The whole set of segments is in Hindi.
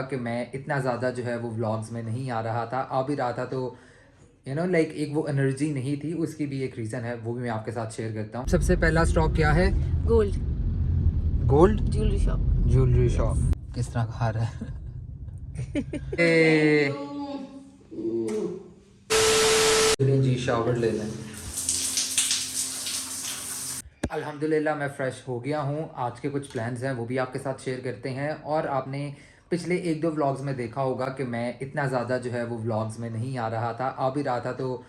कि मैं इतना ज़्यादा जो है वो व्लॉग्स में नहीं आ रहा था, आ भी रहा था तो लाइक एक वो एनर्जी नहीं थी, उसकी भी एक रीज़न है, वो भी मैं आपके साथ शेयर करता हूँ। सबसे पहला स्टॉक क्या है? Gold gold jewellery shop. Jewellery yes. Shop. किस तरह खा रहा है? ए, चलिए जी शावर ले लें। अल्हम्दुलिल्लाह मैं फ़्रेश हो गया हूँ। आज के कुछ प्लान्स हैं वो भी आपके साथ शेयर करते हैं। और आपने पिछले 1-2 व्लॉग्स में देखा होगा कि मैं इतना ज़्यादा जो है वो व्लॉग्स में नहीं आ रहा था, आ भी रहा था तो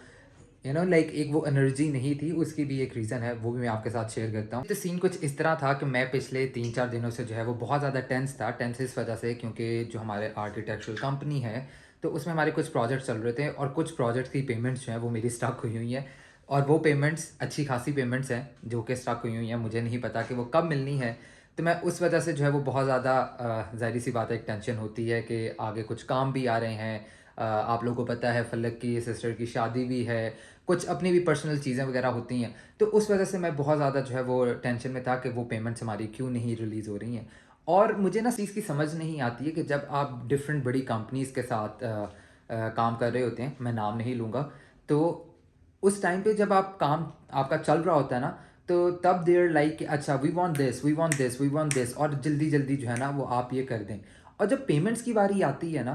लाइक एक वो एनर्जी नहीं थी, उसकी भी एक रीज़न है, वो भी मैं आपके साथ शेयर करता हूँ। तो सीन कुछ इस तरह था कि मैं पिछले 3-4 दिनों से जो है वो बहुत ज़्यादा टेंस था। टेंस इस वजह से क्योंकि जो हमारे आर्किटेक्चरल कंपनी है, तो उसमें हमारे कुछ प्रोजेक्ट्स चल रहे थे और कुछ प्रोजेक्ट्स की पेमेंट्स जो हैं वो मेरी स्टक हुई हैं। और वो पेमेंट्स अच्छी खासी पेमेंट्स हैं जो कि स्टक हुई हैं, मुझे नहीं पता कि वो कब मिलनी है। तो मैं उस वजह से जो है वो बहुत ज़्यादा ज़ाहिर सी बात है, एक टेंशन होती है कि आगे कुछ काम भी आ रहे हैं। आप लोगों को पता है फलक की सिस्टर की शादी भी है, कुछ अपनी भी पर्सनल चीज़ें वगैरह होती हैं। तो उस वजह से मैं बहुत ज़्यादा जो है वो टेंशन में था कि वो पेमेंट्स हमारी क्यों नहीं रिलीज़ हो रही हैं। और मुझे ना चीज़ की समझ नहीं आती है कि जब आप डिफरेंट बड़ी कंपनीज़ के साथ काम कर रहे होते हैं, मैं नाम नहीं लूँगा, तो उस टाइम पे जब आप काम आपका चल रहा होता है ना, तो तब देर लाइक कि अच्छा we want this, we want this, we want this, और जल्दी-जल्दी जो है ना वो आप ये कर दें। और जब पेमेंट्स की बारी आती है ना,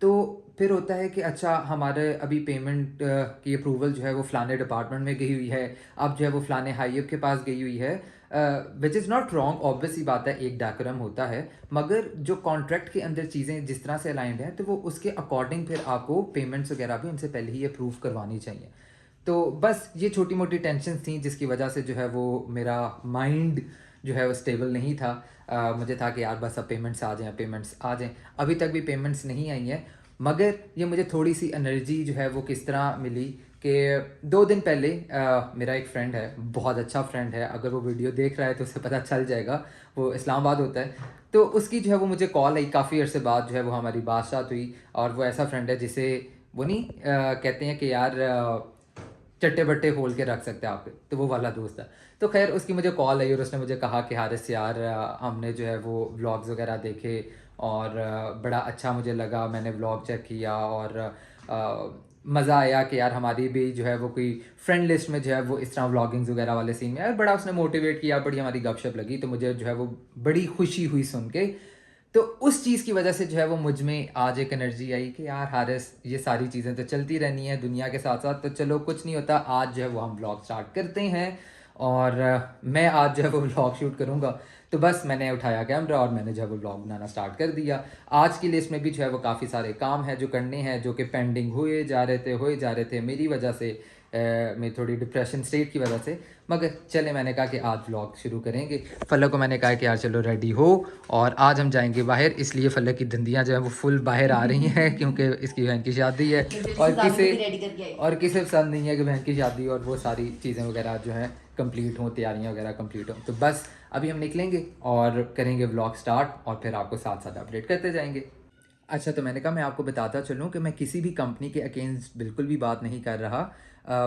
तो फिर होता है कि अच्छा हमारे अभी पेमेंट की अप्रूवल जो है वो फ़लाने डिपार्टमेंट में गई हुई है, अब जो है वो फ़लाने हाई अप के पास गई हुई है। Which is not wrong, obvious सी बात है, एक डेकोरम होता है, मगर जो कॉन्ट्रैक्ट के अंदर चीज़ें जिस तरह से अलाइंड हैं, तो वो उसके अकॉर्डिंग फिर आपको पेमेंट्स वगैरह भी उनसे पहले ही अप्रूव करवानी चाहिए। तो बस ये छोटी-मोटी टेंशन्स थी जिसकी वजह से जो है वो मेरा माइंड जो है वो स्टेबल नहीं था। मुझे था कि यार बस अब पेमेंट्स आ जाएँ, पेमेंट्स आ जाएँ। अभी तक भी पेमेंट्स नहीं आई हैं, मगर ये मुझे थोड़ी-सी एनर्जी जो है वो किस तरह मिली कि 2 दिन पहले मेरा एक फ्रेंड है, बहुत अच्छा फ्रेंड है, अगर वो वीडियो देख रहा है तो उसे पता चल जाएगा, वो इस्लामाबाद होता है। तो उसकी जो है वो मुझे कॉल आई, काफ़ी अरसे बाद जो है वो हमारी बात-शात हुई। और वो ऐसा फ्रेंड है जिसे वो नहीं कहते हैं कि यार चट्टे-बट्टे खोल के रख सकते हैं आपके, तो वो वाला दोस्त है। तो ख़ैर उसकी मुझे कॉल आई और उसने मुझे कहा कि हारिस यार हमने जो है वो व्लॉग्स वग़ैरह देखे और बड़ा अच्छा मुझे लगा, मैंने व्लॉग चेक किया और मज़ा आया कि यार हमारी भी जो है वो कोई फ्रेंड लिस्ट में जो है वो इस तरह व्लॉगिंग्स वग़ैरह वाले सीन में है। बड़ा उसने मोटिवेट किया, बड़ी हमारी गपशप लगी, तो मुझे जो है वो बड़ी खुशी हुई सुन के। तो उस चीज़ की वजह से जो है वो मुझ में आज एक एनर्जी आई कि यार हारिस, ये सारी चीज़ें तो चलती रहनी है दुनिया के साथ साथ, तो चलो कुछ नहीं होता, आज जो है वो हम व्लॉग स्टार्ट करते हैं। और मैं आज जो है वो व्लॉग शूट करूँगा। तो बस मैंने उठाया कैमरा और मैंने जो है वो व्लॉग बनाना स्टार्ट कर दिया। आज की लिस्ट में भी जो है वो काफ़ी सारे काम हैं जो करने हैं, जो कि पेंडिंग हुए जा रहे थे मेरी वजह से, मेरी थोड़ी डिप्रेशन स्टेट की वजह से। मगर चले, मैंने कहा कि आज व्लॉग शुरू करेंगे। फलक को मैंने कहा कि यार चलो रेडी हो, और आज हम जाएंगे बाहर, इसलिए फलक की दंदियाँ जो है वो फुल बाहर आ रही हैं क्योंकि इसकी बहन की शादी है और किसे पसंद नहीं है कि बहन की शादी और वो सारी चीज़ें वगैरह जो हैं कंप्लीट हों, तैयारियां वगैरह कंप्लीट हों। तो बस अभी हम निकलेंगे और करेंगे व्लॉग स्टार्ट और फिर आपको साथ साथ अपडेट करते जाएंगे। अच्छा, तो मैंने कहा मैं आपको बताता चलूँ कि मैं किसी भी कंपनी के अगेंस्ट बिल्कुल भी बात नहीं कर रहा।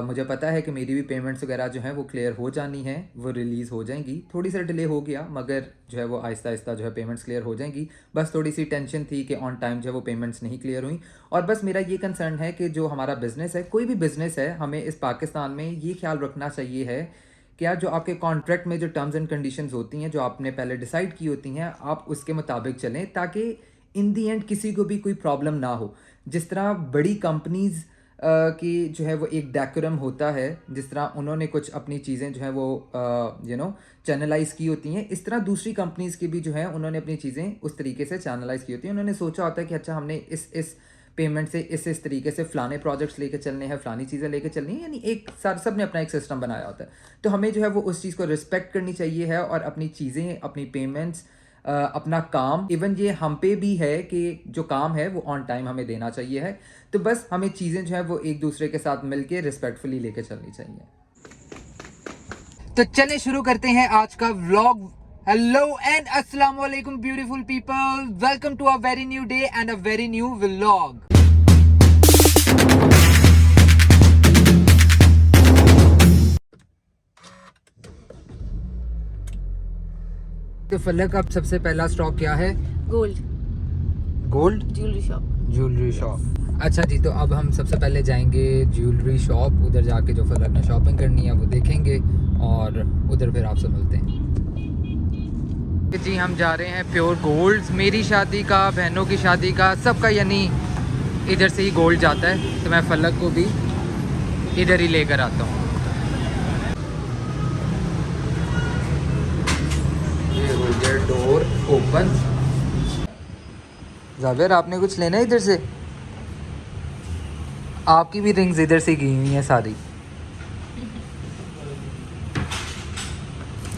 मुझे पता है कि मेरी भी पेमेंट्स वगैरह जो हैं वो क्लियर हो जानी है, वो रिलीज़ हो जाएंगी। थोड़ी सा डिले हो गया मगर जो है वो आहिस्ता आहिस्ता जो है पेमेंट्स क्लियर हो जाएंगी। बस थोड़ी सी टेंशन थी कि ऑन टाइम जो है वो पेमेंट्स नहीं क्लियर हुई। और बस मेरा ये कंसर्न है कि जो हमारा बिज़नेस है, कोई भी बिज़नेस है, हमें इस पाकिस्तान में ये ख्याल रखना चाहिए है कि यार जो आपके कॉन्ट्रैक्ट में जो टर्म्स एंड कंडीशंस होती हैं, जो आपने पहले डिसाइड की होती हैं, आप उसके मुताबिक चलें ताकि इन दी एंड किसी को भी कोई प्रॉब्लम ना हो। जिस तरह बड़ी कंपनीज़ की जो है वो एक डेकोरम होता है, जिस तरह उन्होंने कुछ अपनी चीज़ें जो है वो चैनलाइज़ की होती हैं, इस तरह दूसरी कंपनीज़ की भी जो है उन्होंने अपनी चीज़ें उस तरीके से चैनलाइज़ की होती हैं। उन्होंने सोचा होता है कि अच्छा हमने इस पेमेंट से इस तरीके से फ़लाने प्रोजेक्ट्स लेके चलने हैं, फ़लानी चीज़ें लेके चलनी है, यानी एक सर सब ने अपना एक सिस्टम बनाया होता है। तो हमें जो है वो उस चीज़ को रिस्पेक्ट करनी चाहिए है और अपनी चीज़ें, अपनी पेमेंट्स, अपना काम, इवन ये हम पे भी है कि जो काम है वो ऑन टाइम हमें देना चाहिए है। तो बस हमें चीज़ें जो है वो एक दूसरे के साथ मिलके रिस्पेक्टफुली लेके चलनी चाहिए। तो चले शुरू करते हैं आज का व्लॉग। हेलो एंड अस्सलाम वालेकुम beautiful people, welcome to a very new day and a very new vlog. तो फलक, अब सबसे पहला स्टॉक क्या है? Gold gold jewellery shop. अच्छा जी, तो अब हम सबसे पहले जाएंगे ज्वेलरी शॉप, उधर जाके जो फलक ने शॉपिंग करनी है वो देखेंगे और उधर फिर आपसे मिलते हैं। जी हम जा रहे हैं प्योर गोल्ड। मेरी शादी का, बहनों की शादी का, सबका यानी इधर से ही गोल्ड जाता है, तो मैं फलक को भी इधर ही लेकर आता हूँ। ये हो गया डोर ओपन। जावेर आपने कुछ लेना है इधर से? आपकी भी रिंग्स इधर से की हुई हैं सारी।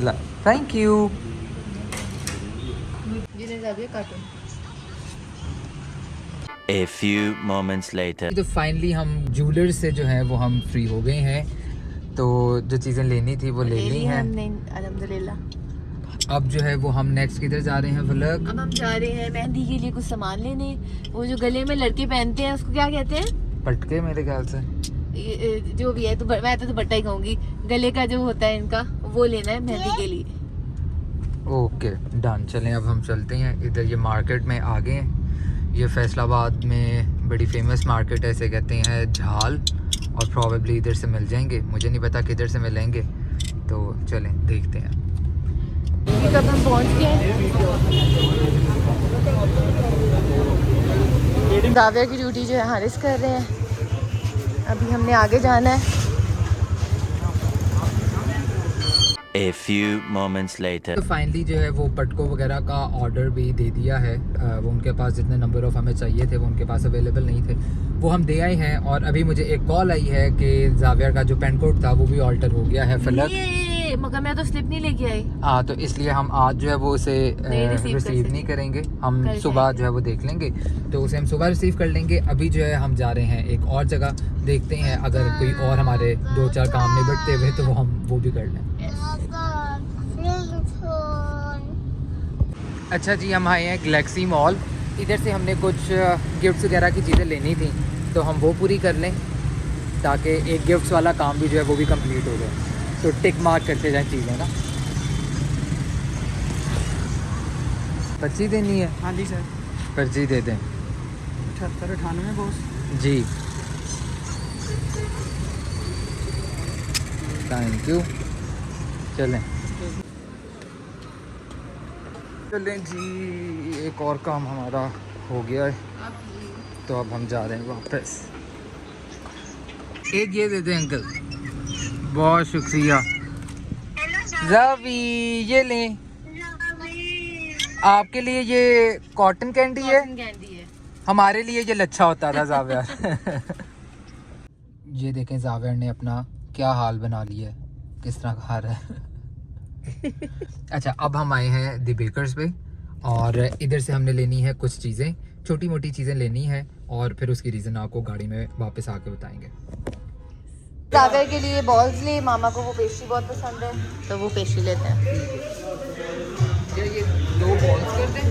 ला, thank you. A few moments later. तो फाइनली हम ज्वेलर से जो है वो हम फ्री हो गए हैं, तो जो चीज़ें लेनी थी वो ले ली हैं अल्हम्दुलिल्लाह। अब जो है वो हम नेक्स्ट किधर जा रहे हैं फलक? अब हम जा रहे हैं मेहंदी के लिए कुछ सामान लेने। वो जो गले में लड़के पहनते हैं उसको क्या कहते हैं? पटके मेरे ख्याल से। जो भी है, तो मैं तो बट्टा ही कहूंगी। गले का जो होता है इनका, वो लेना है मेहंदी के लिए। ओके डन, चलें अब हम चलते हैं। इधर ये मार्केट में आ गए हैं। ये फैसलाबाद में बड़ी फेमस मार्केट है, इसे कहते हैं झाल, और प्रॉबेबली इधर से मिल जाएंगे, मुझे नहीं पता किधर से मिलेंगे, तो चलें देखते हैं। कब हम पहुंच गए। दाविया की ड्यूटी जो है हारिस कर रहे हैं। अभी हमने आगे जाना है। A few moments later. तो फाइनली जो है वो पटको वगैरह का ऑर्डर भी दे दिया है। वो उनके पास जितने नंबर ऑफ़ हमें चाहिए थे वो उनके पास अवेलेबल नहीं थे, वो हम दे आए हैं। और अभी मुझे एक कॉल आई है कि जावियर का जो पेन कोड था वो भी ऑल्टर हो गया है फलक। मगर मैं तो स्लिप नहीं लेके आई। हाँ, तो इसलिए हम आज जो है वो उसे रिसीव नहीं करेंगे, हम सुबह जो है वो देख लेंगे, तो उसे हम सुबह रिसीव कर लेंगे। अभी जो है हम जा रहे हैं एक और जगह, देखते हैं अगर कोई और हमारे 2-4 काम निपटते हुए तो हम वो भी कर लें। अच्छा जी, हम आए हैं गैलेक्सी मॉल। इधर से हमने कुछ गिफ्ट्स वगैरह की चीज़ें लेनी थी, तो हम वो पूरी कर लें ताकि एक गिफ्ट्स वाला काम भी जो है वो भी कंप्लीट हो जाए। तो टिक मार्क करते जाएं चीज़ें ना। पर्ची देनी है? हाँ जी सर। पर्ची दे दें। 7898 बॉस जी, थैंक यू। चलें जी, एक और काम हमारा हो गया है, तो अब हम जा रहे हैं वापस। एक ये दे दें अंकल, बहुत शुक्रिया। जावी ये लें, आपके लिए ये कॉटन कैंडी है, हमारे लिए ये लच्छा होता था जावियर। ये देखें जावियर ने अपना क्या हाल बना लिया है, किस तरह खा रहा है। अच्छा, अब हम आए हैं द बेकर्स पे, और इधर से हमने लेनी है कुछ चीज़ें, छोटी मोटी चीज़ें लेनी है, और फिर उसकी रीज़न आपको गाड़ी में वापस आके बताएंगे। जावियर के लिए बॉल्स लिए, मामा को वो पेस्ट्री बहुत पसंद है तो वो पेस्ट्री लेते हैं। ये 2 बॉल्स कर दें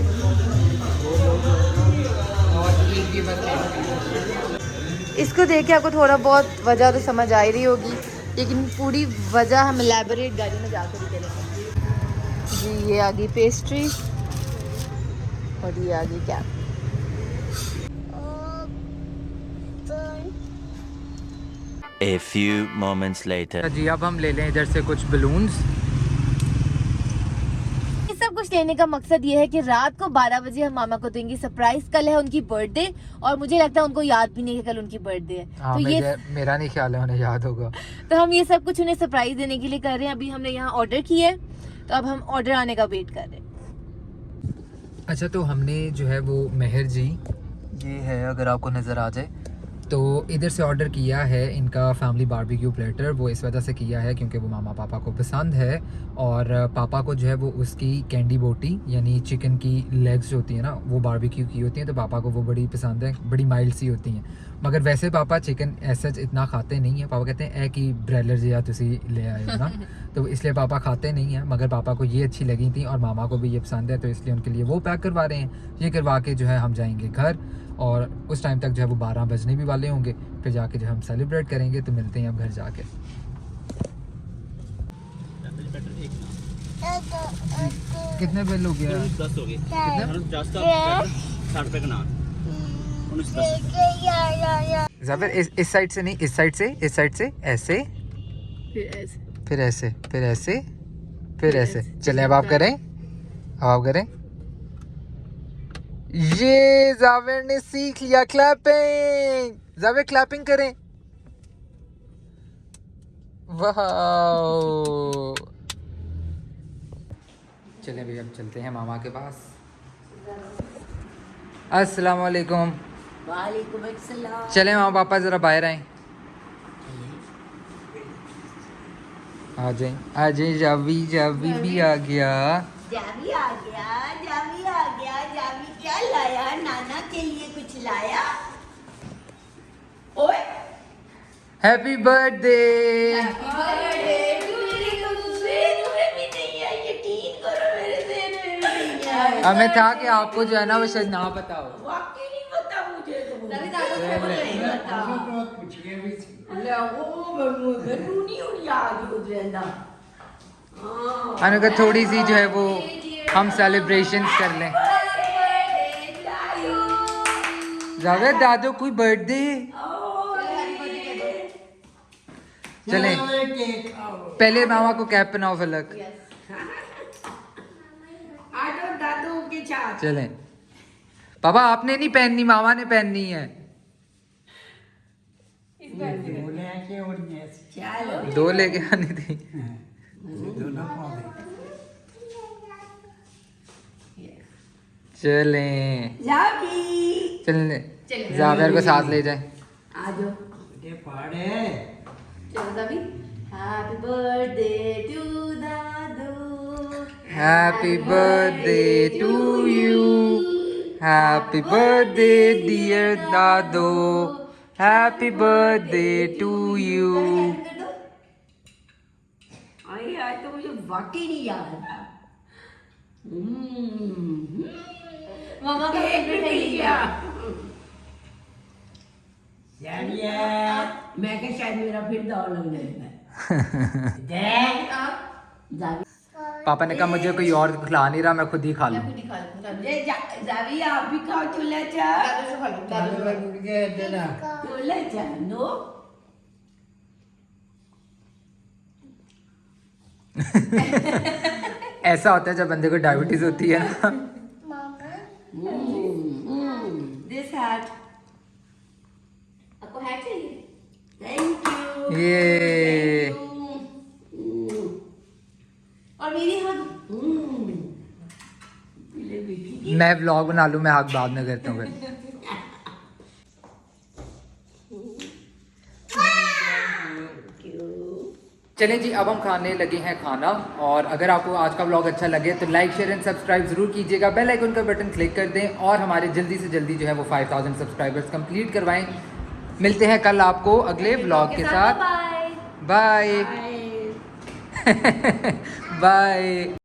और एक ये बस। इसको देख के आपको थोड़ा बहुत वजह तो समझ आ ही रही होगी, लेकिन पूरी वजह हम एलैबोरेट गाड़ी में जाकर ही करेंगे। जी ये आ गई पेस्ट्री और ये आ गई cap. A few moments later. जी, अब हम ले लें इधर से कुछ बलून्स। ये सब कुछ लेने का मकसद ये है कि रात को 12 बजे हम मामा को देंगे सरप्राइज। कल है उनकी बर्थडे और मुझे लगता है उनको याद भी नहीं है कि कल उनकी बर्थडे है। हाँ, तो ये मेरा नहीं ख्याल है उन्हें याद होगा। तो हम ये सब कुछ उन्हें सरप्राइज देने के लिए कर रहे हैं। अभी हमने यहाँ ऑर्डर किया है, तो अब हम ऑर्डर आने का वेट कर रहे हैं। अच्छा, तो हमने जो है वो मेहर जी, ये है अगर आपको नज़र आ जाए, तो इधर से ऑर्डर किया है इनका फैमिली बारबेक्यू प्लेटर। वो इस वजह से किया है क्योंकि वो मामा पापा को पसंद है, और पापा को जो है वो उसकी कैंडी बोटी यानी चिकन की लेग्स जो होती हैं ना वो बारबेक्यू की होती हैं, तो पापा को वो बड़ी पसंद है, बड़ी माइल्ड सी होती हैं। मगर वैसे पापा चिकन ऐसा इतना खाते नहीं हैं, पापा कहते हैं कि ब्रेलर जी या तुसी ले आए हो ना, तो इसलिए पापा खाते नहीं हैं। मगर पापा को ये अच्छी लगी थी और मामा को भी ये पसंद है, तो इसलिए उनके लिए वो पैक करवा रहे हैं। ये करवा के जो है हम जाएंगे घर, और उस टाइम तक जो है वो 12 बजने भी वाले होंगे, फिर जाके जो हम सेलिब्रेट करेंगे। तो मिलते हैं अब घर जाके। कितने बिल हो गया? 10 हो गए। कितने? 60 रुपए का नान 19-10 जाबिर इस साइड से नहीं, इस साइड से, इस साइड से, ऐसे फिर ऐसे फिर ऐसे फिर ऐसे फिर ऐसे। चले अब आप करें, अब आप करें। ये जावेर ने सीख लिया क्लैपिंग। जावेर क्लैपिंग करें। वाह। चलें भैया अब चलते हैं मामा के पास। अस्सलाम वालेकुम। वालेकुम अस्सलाम। चलें मामा पापा ज़रा बाहर आए। आ जाए आ जाए। जावी जावी भी आ गया। जावी आ गया, जावी आ गया। जावी क्या लाया? नाना के लिए कुछ लाया? ओए happy birthday. Birthday to you. तूने भी नहीं है, यकीन करो मेरे ज़हन में भी नहीं है। हमें था कि आपको जो है ना वो शायद ना पता हो। वाकई नहीं पता मुझे तो। नहीं पता। ले वो मैनू नहीं हुन याद गुजरदा। मैंने कहा थोड़ी सी जो है वो हम सेलिब्रेशंस कर लें। जावेद दादू कोई बर्थडे। चलें पहले मामा को कैप पहनाओ फलक। आटो दादू के साथ। चलें पापा आपने नहीं पहननी, मामा ने पहननी है। चलो दो लेके आनी थी। चलें जावी चलें जावेर को साथ ले जाए। आ जाओ। चलो जावी। हैप्पी बर्थडे टू दादू। Happy birthday to you. Happy birthday dear दादू। Happy birthday to you. आई आज तो मुझे वाकई नहीं याद था। मामा का फेवरेट है ये। मैं क्या शायद मेरा फिर दौड़ लगने लगा। जावी पापा ने कहा मुझे कोई और खिला नहीं रहा, मैं खुद ही खा लूँ। जावी आप भी खाओ चूल्हा चा। चूल्हा चा नो। ऐसा होता है जब बंदे को डायबिटीज होती है ना। This hat. आपको हैट चाहिए? Thank you. ये और मेरी हग। मैं व्लॉग बना लूँ, मैं हक बाद में करता हूँ फिर। चलें जी अब हम खाने लगे हैं खाना। और अगर आपको आज का व्लॉग अच्छा लगे तो लाइक शेयर एंड सब्सक्राइब ज़रूर कीजिएगा। बेल आइकन का बटन क्लिक कर दें और हमारे जल्दी से जल्दी जो है वो 5000 सब्सक्राइबर्स कंप्लीट करवाएं। मिलते हैं कल आपको अगले व्लॉग के साथ। बाय। Bye bye.